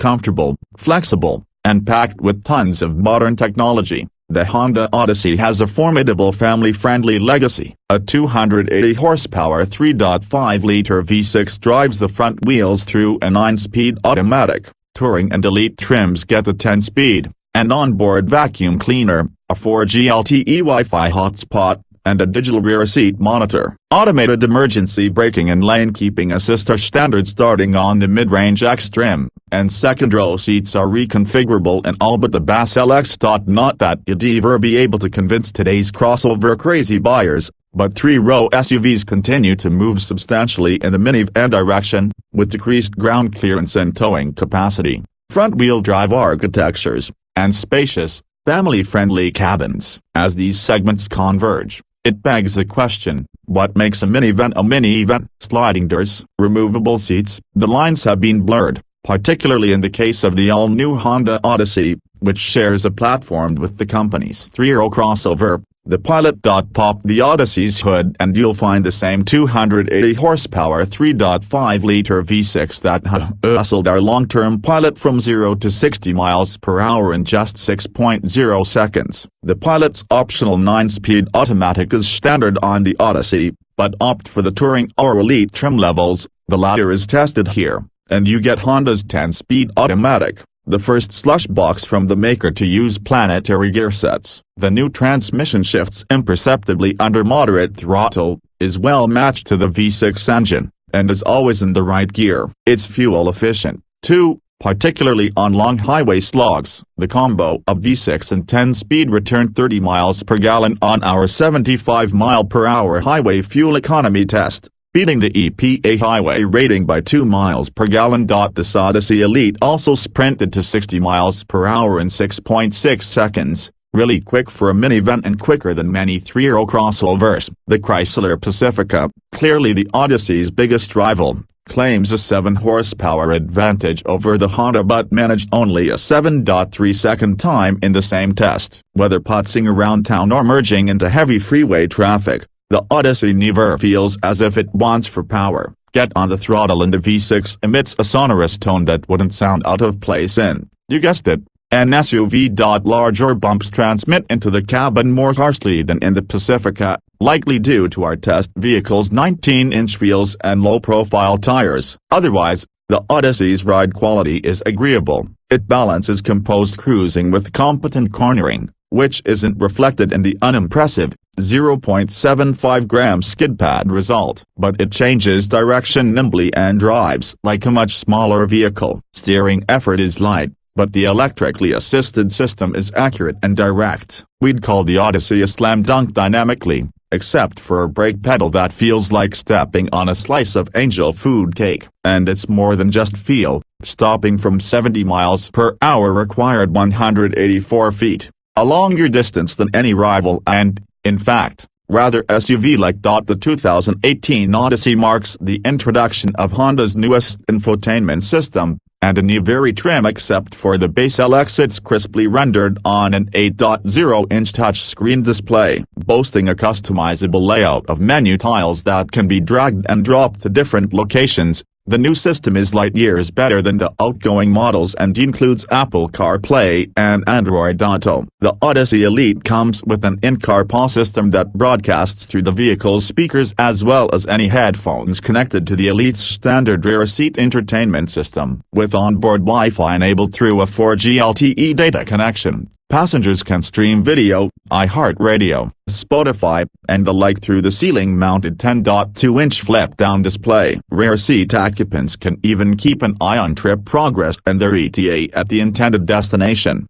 Comfortable, flexible, and packed with tons of modern technology, the Honda Odyssey has a formidable family-friendly legacy. A 280 horsepower 3.5-liter V6 drives the front wheels through a 9-speed automatic. Touring and Elite trims get a 10-speed, and onboard vacuum cleaner, a 4G LTE Wi-Fi hotspot, and a digital rear seat monitor. Automated emergency braking and lane keeping assist are standard starting on the mid-range X trim, and second-row seats are reconfigurable in all but the base LX.Not. That you'd ever be able to convince today's crossover crazy buyers, but three-row SUVs continue to move substantially in the minivan direction, with decreased ground clearance and towing capacity, front-wheel drive architectures, and spacious, family-friendly cabins. As these segments converge, it begs the question, what makes a minivan? Sliding doors, removable seats. The lines have been blurred, particularly in the case of the all-new Honda Odyssey, which shares a platform with the company's three-row crossover, the Pilot.Pop the Odyssey's hood, and you'll find the same 280 horsepower 3.5-liter V6 that hustled our long-term Pilot from 0 to 60 miles per hour in just 6.0 seconds. The Pilot's optional 9-speed automatic is standard on the Odyssey, but opt for the Touring or Elite trim levels. The latter is tested here, and you get Honda's 10-speed automatic, the first slushbox from the maker to use planetary gearsets. The new transmission shifts imperceptibly under moderate throttle, is well matched to the V6 engine, and is always in the right gear. It's fuel efficient, too, particularly on long highway slogs. The combo of V6 and 10-speed returned 30 miles per gallon on our 75-mile-per-hour highway fuel economy test, beating the EPA highway rating by 2 miles per gallon. This Odyssey Elite also sprinted to 60 miles per hour in 6.6 seconds, really quick for a minivan and quicker than many three-row crossovers. The Chrysler Pacifica, clearly the Odyssey's biggest rival, claims a 7-horsepower advantage over the Honda but managed only a 7.3-second time in the same test. Whether putzing around town or merging into heavy freeway traffic, the Odyssey never feels as if it wants for power. Get on the throttle and the V6 emits a sonorous tone that wouldn't sound out of place in, you guessed it, an SUV.Larger. Bumps transmit into the cabin more harshly than in the Pacifica, likely due to our test vehicle's 19-inch wheels and low-profile tires. Otherwise, the Odyssey's ride quality is agreeable. It balances composed cruising with competent cornering, which isn't reflected in the unimpressive 0.75-gram skidpad result, but it changes direction nimbly and drives like a much smaller vehicle. Steering effort is light, but the electrically assisted system is accurate and direct. We'd call the Odyssey a slam dunk dynamically, except for a brake pedal that feels like stepping on a slice of angel food cake. And it's more than just feel. Stopping from 70 miles per hour required 184 feet, a longer distance than any rival and, in fact, rather SUV-like. The 2018 Odyssey marks the introduction of Honda's newest infotainment system, and a new very trim except for the base LX. It's crisply rendered on an 8.0-inch touchscreen display, boasting a customizable layout of menu tiles that can be dragged and dropped to different locations. The new system is light years better than the outgoing models and includes Apple CarPlay and Android Auto. The Odyssey Elite comes with an in-car PA system that broadcasts through the vehicle's speakers as well as any headphones connected to the Elite's standard rear seat entertainment system. With onboard Wi-Fi enabled through a 4G LTE data connection, passengers can stream video, iHeartRadio, Spotify, and the like through the ceiling-mounted 10.2-inch flip-down display. Rear seat occupants can even keep an eye on trip progress and their ETA at the intended destination.